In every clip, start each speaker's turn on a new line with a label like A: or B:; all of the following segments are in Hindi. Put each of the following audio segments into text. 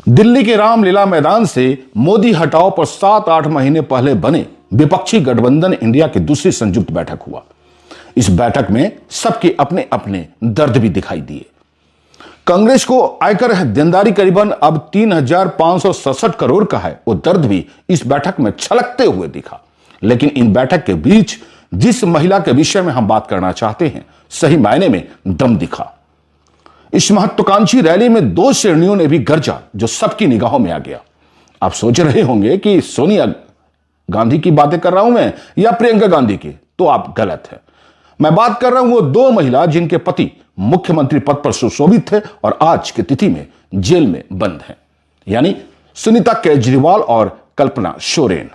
A: दिल्ली के रामलीला मैदान से मोदी हटाओ पर 7-8 महीने पहले बने विपक्षी गठबंधन इंडिया की दूसरी संयुक्त बैठक हुआ। इस बैठक में सबके अपने अपने दर्द भी दिखाई दिए। कांग्रेस को आयकर देनदारी करीबन अब 3,567 करोड़ का है, वो दर्द भी इस बैठक में छलकते हुए दिखा। लेकिन इन बैठक के बीच जिस महिला के विषय में हम बात करना चाहते हैं, सही मायने में दम दिखा। इस महत्वाकांक्षी रैली में 2 श्रेणियों ने भी गरजा, जो सबकी निगाहों में आ गया। आप सोच रहे होंगे कि सोनिया गांधी की बातें कर रहा हूं मैं या प्रियंका गांधी की, तो आप गलत हैं। मैं बात कर रहा हूं वो 2 महिला जिनके पति मुख्यमंत्री पद पर सुशोभित थे और आज की तिथि में जेल में बंद हैं, यानी सुनीता केजरीवाल और कल्पना सोरेन।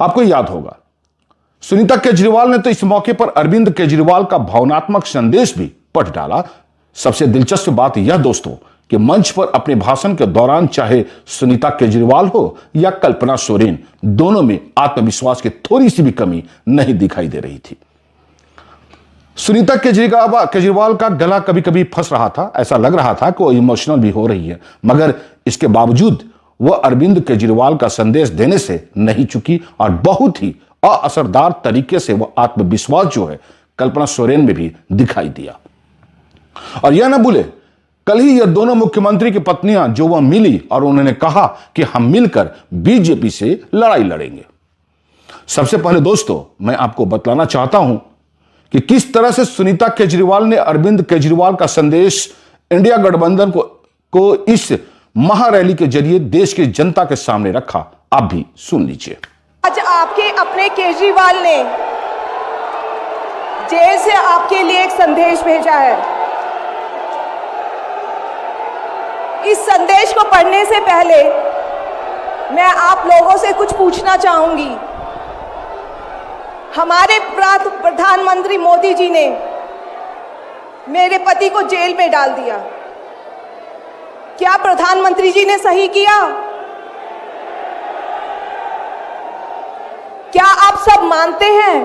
A: आपको याद होगा, सुनीता केजरीवाल ने तो इस मौके पर अरविंद केजरीवाल का भावनात्मक संदेश भी पढ़ डाला। सबसे दिलचस्प बात यह दोस्तों कि मंच पर अपने भाषण के दौरान चाहे सुनीता केजरीवाल हो या कल्पना सोरेन, दोनों में आत्मविश्वास की थोड़ी सी भी कमी नहीं दिखाई दे रही थी। सुनीता केजरीवाल का गला कभी कभी फंस रहा था, ऐसा लग रहा था कि वो इमोशनल भी हो रही है, मगर इसके बावजूद वह अरविंद केजरीवाल का संदेश देने से नहीं चुकी और बहुत ही असरदार तरीके से वह आत्मविश्वास जो है कल्पना सोरेन में भी दिखाई दिया। और यह ना भूले, कल ही यह दोनों मुख्यमंत्री की पत्नियां जो वह मिली और उन्होंने कहा कि हम मिलकर बीजेपी से लड़ाई लड़ेंगे। सबसे पहले दोस्तों मैं आपको बतलाना चाहता हूं कि किस तरह से सुनीता केजरीवाल ने अरविंद केजरीवाल का संदेश इंडिया गठबंधन को इस महारैली के जरिए देश की जनता के सामने रखा। आप भी सुन लीजिए।
B: आज आपके अपने केजरीवाल ने जेल से आपके लिए एक संदेश भेजा है। इस संदेश को पढ़ने से पहले मैं आप लोगों से कुछ पूछना चाहूंगी। हमारे प्रधानमंत्री मोदी जी ने मेरे पति को जेल में डाल दिया। क्या प्रधानमंत्री जी ने सही किया? क्या आप सब मानते हैं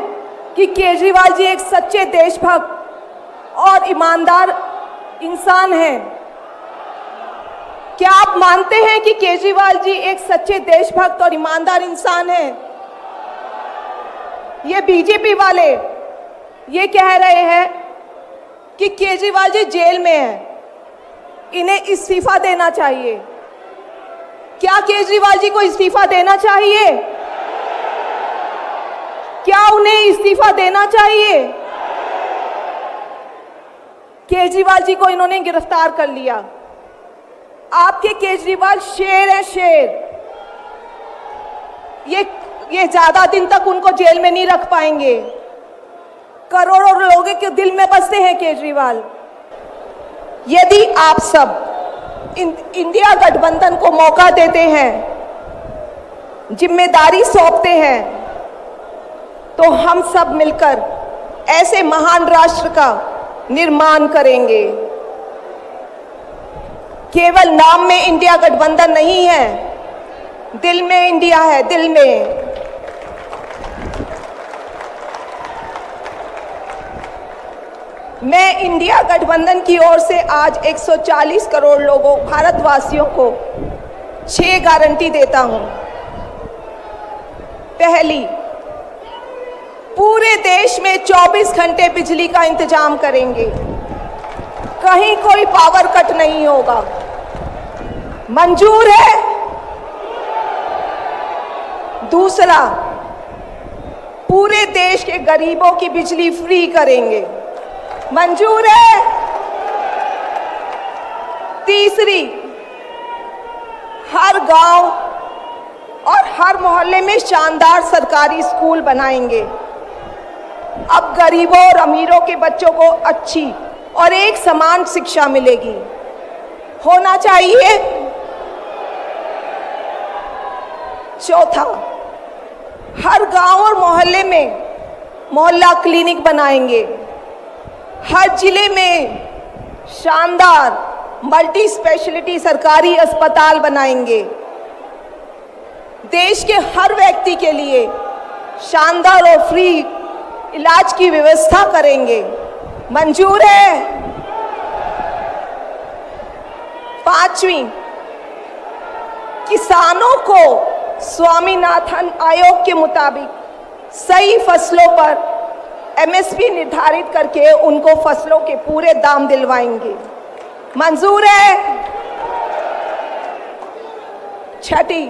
B: कि केजरीवाल जी एक सच्चे देशभक्त और ईमानदार इंसान हैं? क्या आप मानते हैं कि केजरीवाल जी एक सच्चे देशभक्त और ईमानदार इंसान हैं? ये बीजेपी वाले ये कह रहे हैं कि केजरीवाल जी जेल में हैं, इन्हें इस्तीफा देना चाहिए। क्या केजरीवाल जी को इस्तीफा देना चाहिए? क्या उन्हें इस्तीफा देना चाहिए? केजरीवाल जी को इन्होंने गिरफ्तार कर लिया। आपके केजरीवाल शेर है, शेर। ये ज्यादा दिन तक उनको जेल में नहीं रख पाएंगे। करोड़ों लोगों के दिल में बसते हैं केजरीवाल। यदि आप सब इंडिया गठबंधन को मौका देते हैं, जिम्मेदारी सौंपते हैं, तो हम सब मिलकर ऐसे महान राष्ट्र का निर्माण करेंगे। केवल नाम में इंडिया गठबंधन नहीं है, दिल में इंडिया है, दिल में। मैं इंडिया गठबंधन की ओर से आज 140 करोड़ लोगों भारतवासियों को 6 गारंटी देता हूं। पहली, पूरे देश में 24 घंटे बिजली का इंतजाम करेंगे, कहीं कोई पावर कट नहीं होगा। मंजूर है? दूसरा, पूरे देश के गरीबों की बिजली फ्री करेंगे, मंजूर है? तीसरी, हर गांव और हर मोहल्ले में शानदार सरकारी स्कूल बनाएंगे। अब गरीबों और अमीरों के बच्चों को अच्छी और एक समान शिक्षा मिलेगी, होना चाहिए। चौथा, हर गांव और मोहल्ले में मोहल्ला क्लिनिक बनाएंगे। हर जिले में शानदार मल्टी स्पेशलिटी सरकारी अस्पताल बनाएंगे। देश के हर व्यक्ति के लिए शानदार और फ्री इलाज की व्यवस्था करेंगे, मंजूर है? पांचवी, किसानों को स्वामीनाथन आयोग के मुताबिक सही फसलों पर एमएसपी निर्धारित करके उनको फसलों के पूरे दाम दिलवाएंगे। मंजूर है? छठी,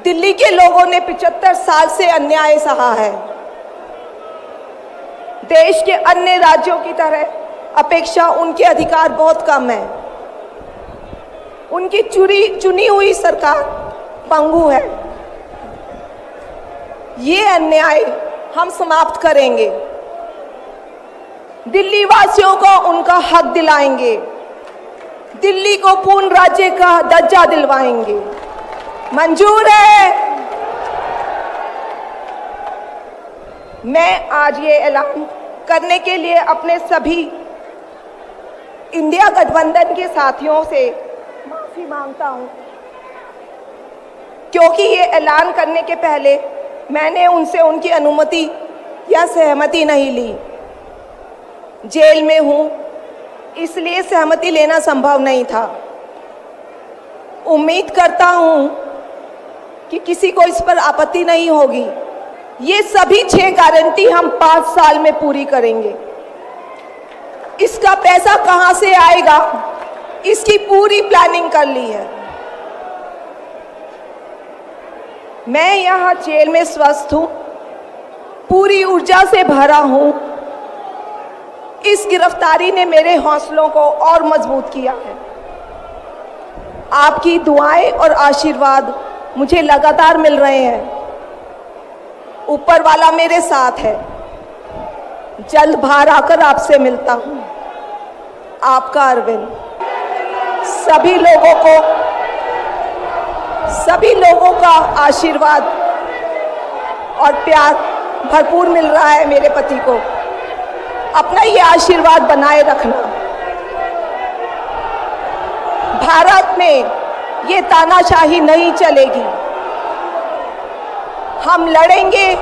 B: दिल्ली के लोगों ने 75 साल से अन्याय सहा है। देश के अन्य राज्यों की तरह अपेक्षा उनके अधिकार बहुत कम है। उनकी चुनी हुई सरकार पंगु है। ये अन्याय हम समाप्त करेंगे। दिल्ली वासियों को उनका हक दिलाएंगे। दिल्ली को पूर्ण राज्य का दर्जा दिलवाएंगे। मंजूर है? मैं आज ये ऐलान करने के लिए अपने सभी इंडिया गठबंधन के साथियों से माफी मांगता हूं, क्योंकि ये ऐलान करने के पहले मैंने उनसे उनकी अनुमति या सहमति नहीं ली। जेल में हूं, इसलिए सहमति लेना संभव नहीं था। उम्मीद करता हूं कि किसी को इस पर आपत्ति नहीं होगी। ये सभी 6 गारंटी हम 5 साल में पूरी करेंगे। इसका पैसा कहां से आएगा, इसकी पूरी प्लानिंग कर ली है। मैं यहां जेल में स्वस्थ हूं, पूरी ऊर्जा से भरा हूं। इस गिरफ्तारी ने मेरे हौसलों को और मजबूत किया है। आपकी दुआएं और आशीर्वाद मुझे लगातार मिल रहे हैं। ऊपर वाला मेरे साथ है। जल्द बाहर आकर आपसे मिलता हूं। आपका अरविंद। सभी लोगों का आशीर्वाद और प्यार भरपूर मिल रहा है मेरे पति को। अपना ये आशीर्वाद बनाए रखना। भारत में ये तानाशाही नहीं चलेगी। हम लड़ेंगे।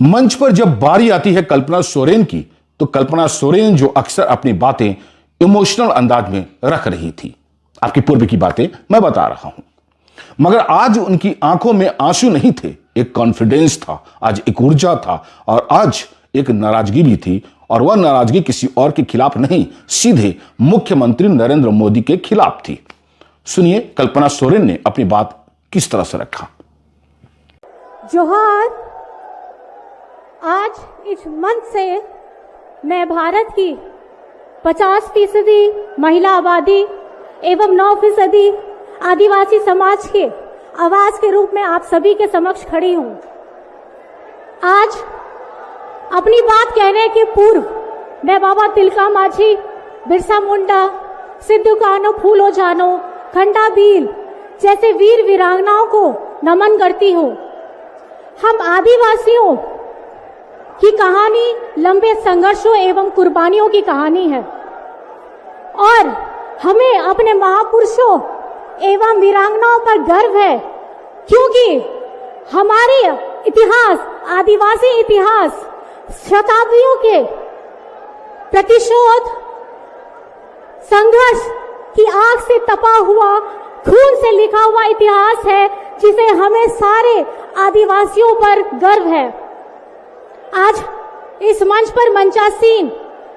A: मंच पर जब बारी आती है कल्पना सोरेन की, तो कल्पना सोरेन जो अक्सर अपनी बातें इमोशनल अंदाज में रख रही थी, आपकी पूर्व की बातें मैं बता रहा हूं, मगर आज उनकी आंखों में आंसू नहीं थे, एक कॉन्फिडेंस था, आज एक ऊर्जा था और आज एक नाराजगी भी थी। और वह नाराजगी किसी और के खिलाफ नहीं, सीधे मुख्यमंत्री नरेंद्र मोदी के खिलाफ थी। सुनिए कल्पना सोरेन ने अपनी बात किस तरह से रखा।
C: जोहार। आज इस मंच से मैं भारत की 50% महिला आबादी एवं 9% आदिवासी समाज के आवाज के रूप में आप सभी के समक्ष खड़ी हूं। आज अपनी बात कहने के पूर्व मैं बाबा तिलका मांझी, बिरसा मुंडा, सिद्धू कान्हू फूलो जानो, खंडा भील जैसे वीर वीरांगनाओं को नमन करती हूं। हम आदिवासियों की कहानी लंबे संघर्षों एवं कुर्बानियों की कहानी है और हमें अपने महापुरुषों एवं वीरांगनाओं पर गर्व है, क्योंकि हमारे इतिहास, आदिवासी इतिहास शताब्दियों के प्रतिशोध संघर्ष की आग से तपा हुआ, खून से लिखा हुआ इतिहास है, जिसे हमें सारे आदिवासियों पर गर्व है। आज इस मंच पर मंचासीन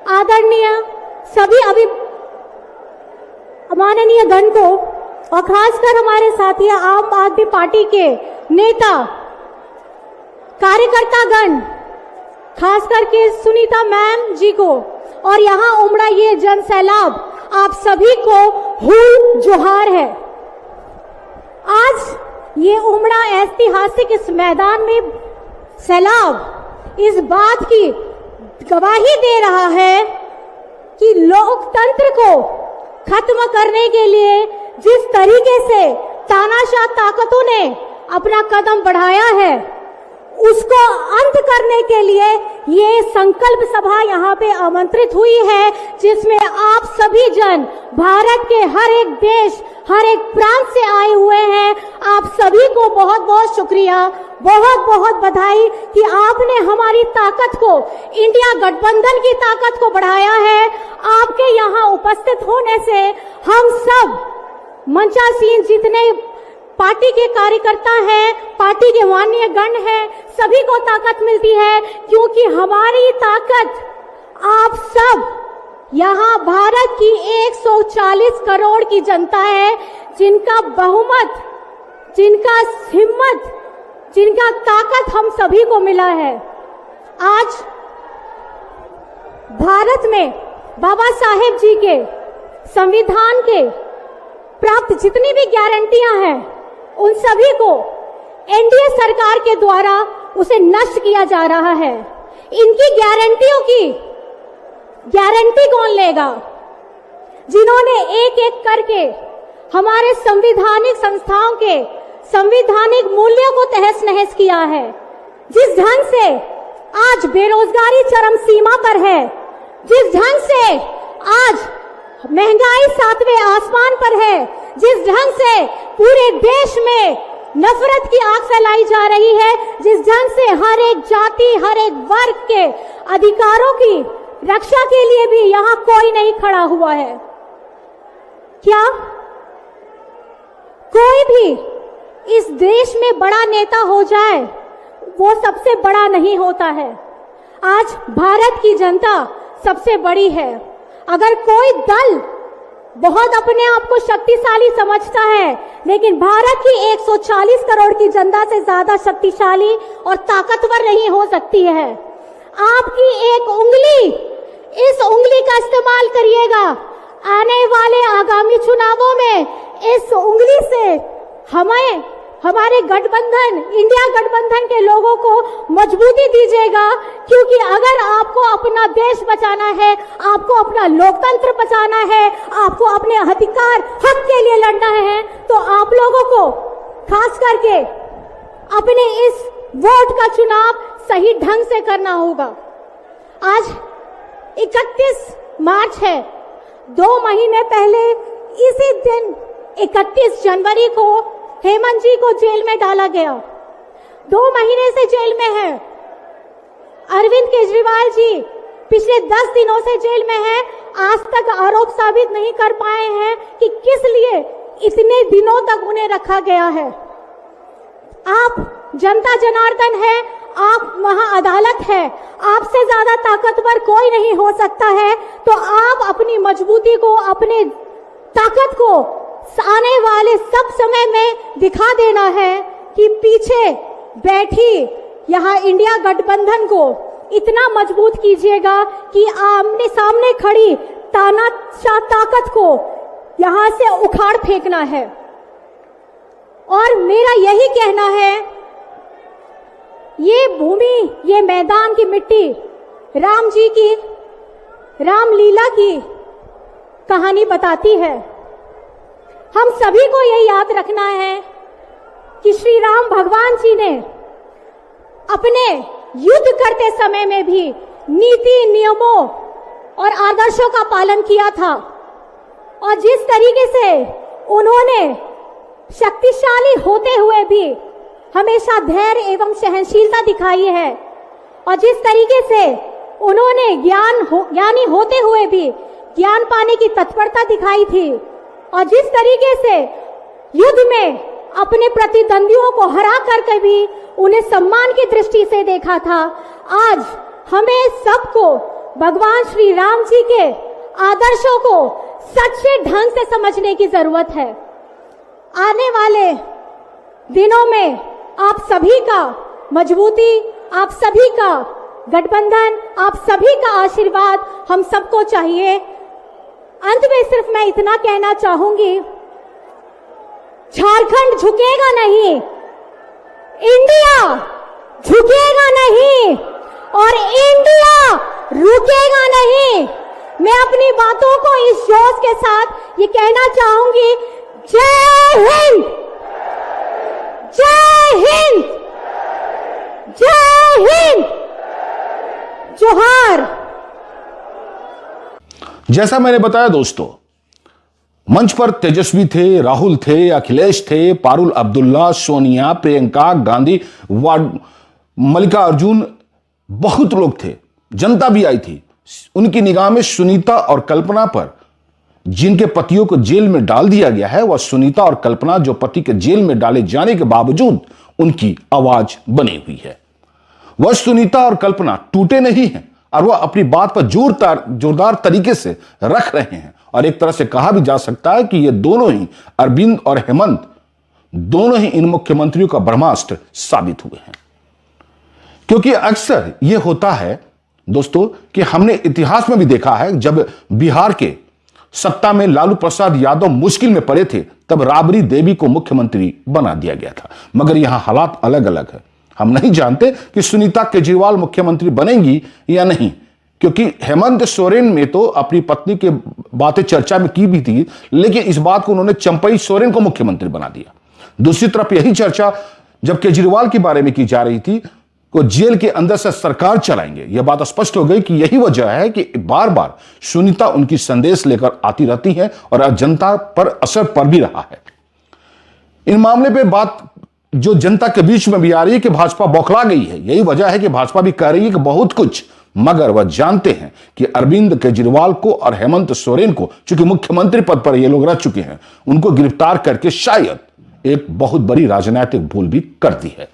C: आदरणीय सभी माननीय गण को और खासकर हमारे साथी आम आदमी पार्टी के नेता, कार्यकर्ता गण, खास करके सुनीता मैम जी को और यहाँ उमड़ा ये जन सैलाब, आप सभी को हूल जोहार है। आज ये उमड़ा ऐतिहासिक इस मैदान में सैलाब इस बात की गवाही दे रहा है कि लोकतंत्र को खत्म करने के लिए जिस तरीके से तानाशाह ताकतों ने अपना कदम बढ़ाया है, उसको अंत करने के लिए ये संकल्प सभा यहाँ पे आमंत्रित हुई है, जिसमें आप सभी जन भारत के हर एक देश, हर एक प्रांत से आए हुए हैं। आप सभी को बहुत बहुत शुक्रिया, बहुत बहुत बधाई कि आपने हमारी ताकत को, इंडिया गठबंधन की ताकत को बढ़ाया है। आपके यहाँ उपस्थित होने से हम सब मंचासीन जितने पार्टी के कार्यकर्ता हैं, पार्टी के माननीय गण हैं, सभी को ताकत मिलती है, क्योंकि हमारी ताकत आप सब यहाँ भारत की 140 करोड़ की जनता है, जिनका बहुमत, जिनका हिम्मत, जिनका ताकत हम सभी को मिला है। आज भारत में बाबा साहेब जी के संविधान के प्राप्त जितनी भी गारंटियां हैं, उन सभी को एनडीए सरकार के द्वारा उसे नष्ट किया जा रहा है। इनकी गारंटियों की गारंटी कौन लेगा? जिन्होंने एक एक करके हमारे संवैधानिक संस्थाओं के संवैधानिक मूल्यों को तहस नहस किया है। जिस ढंग से आज बेरोजगारी चरम सीमा पर है, जिस ढंग से आज महंगाई 7वें आसमान पर है, जिस ढंग से पूरे देश में नफरत की आग फैलाई जा रही है, जिस ढंग से हर एक जाति, हर एक वर्ग के अधिकारों की रक्षा के लिए भी यहां कोई नहीं खड़ा हुआ है। क्या कोई भी इस देश में बड़ा नेता हो जाए, वो सबसे बड़ा नहीं होता है। आज भारत की जनता सबसे बड़ी है। अगर कोई दल बहुत अपने आप को शक्तिशाली समझता है, लेकिन भारत की 140 करोड़ की जनता से ज्यादा शक्तिशाली और ताकतवर नहीं हो सकती है। आपकी एक उंगली, इस उंगली का इस्तेमाल करिएगा। आने वाले आगामी चुनावों में इस उंगली से हमें, हमारे गठबंधन, इंडिया गठबंधन के लोगों को मजबूती दीजिएगा, क्योंकि अगर आपको अपना देश बचाना है, आपको अपना लोकतंत्र बचाना है, आपको अपने अधिकार, हक के लिए लड़ना है, तो आप लोगों को खास करके अपने इस वोट का चुनाव सही ढंग से करना होगा। आज 31 मार्च है। 2 महीने पहले इसी दिन 31 जनवरी को हेमंत जी को जेल में डाला गया। 2 महीने से जेल में है। अरविंद केजरीवाल जी पिछले 10 दिनों से जेल में है। आज तक आरोप साबित नहीं कर पाए हैं कि किस लिए इतने दिनों तक उन्हें रखा गया है। आप जनता जनार्दन है, आप महाअदालत है, आपसे ज्यादा ताकतवर कोई नहीं हो सकता है। तो आप अपनी मजबूती को, अपने ताकत को आने वाले सब समय में दिखा देना है कि पीछे बैठी यहाँ इंडिया गठबंधन को इतना मजबूत कीजिएगा कि आमने सामने खड़ी तानाशाह ताकत को यहाँ से उखाड़ फेंकना है। और मेरा यही कहना है, ये भूमि, ये मैदान की मिट्टी राम जी की रामलीला की कहानी बताती है। हम सभी को ये याद रखना है कि श्री राम भगवान जी ने अपने युद्ध करते समय में भी नीति, नियमों और आदर्शों का पालन किया था। और जिस तरीके से उन्होंने शक्तिशाली होते हुए भी हमेशा धैर्य एवं सहनशीलता दिखाई है, और जिस तरीके से उन्होंने ज्ञानी होते हुए भी ज्ञान पाने की तत्परता दिखाई थी, और जिस तरीके से युद्ध में अपने प्रतिद्वंदियों को हरा करके भी उन्हें सम्मान की दृष्टि से देखा था, आज हमें सबको भगवान श्री राम जी के आदर्शों को सच्चे ढंग से समझने की जरूरत है। आने वाले दिनों में आप सभी का मजबूती, आप सभी का गठबंधन, आप सभी का आशीर्वाद हम सबको चाहिए। अंत में सिर्फ मैं इतना कहना चाहूंगी, झारखंड झुकेगा नहीं, इंडिया झुकेगा नहीं और इंडिया रुकेगा नहीं। मैं अपनी बातों को इस जोश के साथ ये कहना चाहूंगी, जय हिंद, जय हिंद, जय हिंद, जोहार।
A: जैसा मैंने बताया दोस्तों, मंच पर तेजस्वी थे, राहुल थे, अखिलेश थे, पारुल अब्दुल्ला, सोनिया, प्रियंका गांधी, मल्लिकार्जुन, बहुत लोग थे। जनता भी आई थी। उनकी निगाह में सुनीता और कल्पना पर जिनके पतियों को जेल में डाल दिया गया है, वह सुनीता और कल्पना, जो पति के जेल में डाले जाने के बावजूद उनकी आवाज बनी हुई है। वह सुनीता और कल्पना टूटे नहीं हैं और वह अपनी बात पर जोरदार तरीके से रख रहे हैं। और एक तरह से कहा भी जा सकता है कि ये दोनों ही, अरविंद और हेमंत, दोनों ही इन मुख्यमंत्रियों का ब्रह्मास्त्र साबित हुए हैं। क्योंकि अक्सर यह होता है दोस्तों कि हमने इतिहास में भी देखा है, जब बिहार के सत्ता में लालू प्रसाद यादव मुश्किल में पड़े थे, तब राबड़ी देवी को मुख्यमंत्री बना दिया गया था। मगर यहां हालात अलग अलग है। हम नहीं जानते कि सुनीता केजरीवाल मुख्यमंत्री बनेंगी या नहीं, क्योंकि हेमंत सोरेन में तो अपनी पत्नी की बातें चर्चा में की भी थी, लेकिन इस बात को उन्होंने चंपई सोरेन को मुख्यमंत्री बना दिया। दूसरी तरफ यही चर्चा जब केजरीवाल के बारे में की जा रही थी, को जेल के अंदर से सरकार चलाएंगे, यह बात स्पष्ट हो गई कि यही वजह है कि बार बार सुनीता उनकी संदेश लेकर आती रहती है और जनता पर असर पड़ भी रहा है। इन मामले पे बात जो जनता के बीच में भी आ रही है कि भाजपा बौखला गई है। यही वजह है कि भाजपा भी कह रही है कि बहुत कुछ, मगर वह जानते हैं कि अरविंद केजरीवाल को और हेमंत सोरेन को, चूंकि मुख्यमंत्री पद पर ये लोग रह चुके हैं, उनको गिरफ्तार करके शायद एक बहुत बड़ी राजनीतिक भूल भी कर दी है।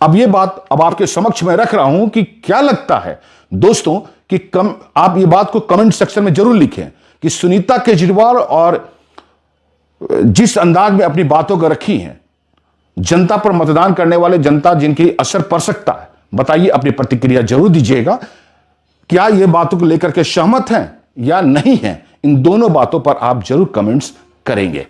A: अब ये बात अब आपके समक्ष में रख रहा हूं कि क्या लगता है दोस्तों कि आप ये बात को कमेंट सेक्शन में जरूर लिखें कि सुनीता केजरीवाल और जिस अंदाज में अपनी बातों को रखी हैं, जनता पर मतदान करने वाले जनता जिनकी असर पड़ सकता है, बताइए, अपनी प्रतिक्रिया जरूर दीजिएगा। क्या ये बातों को लेकर के सहमत हैं या नहीं हैं? इन दोनों बातों पर आप जरूर कमेंट्स करेंगे।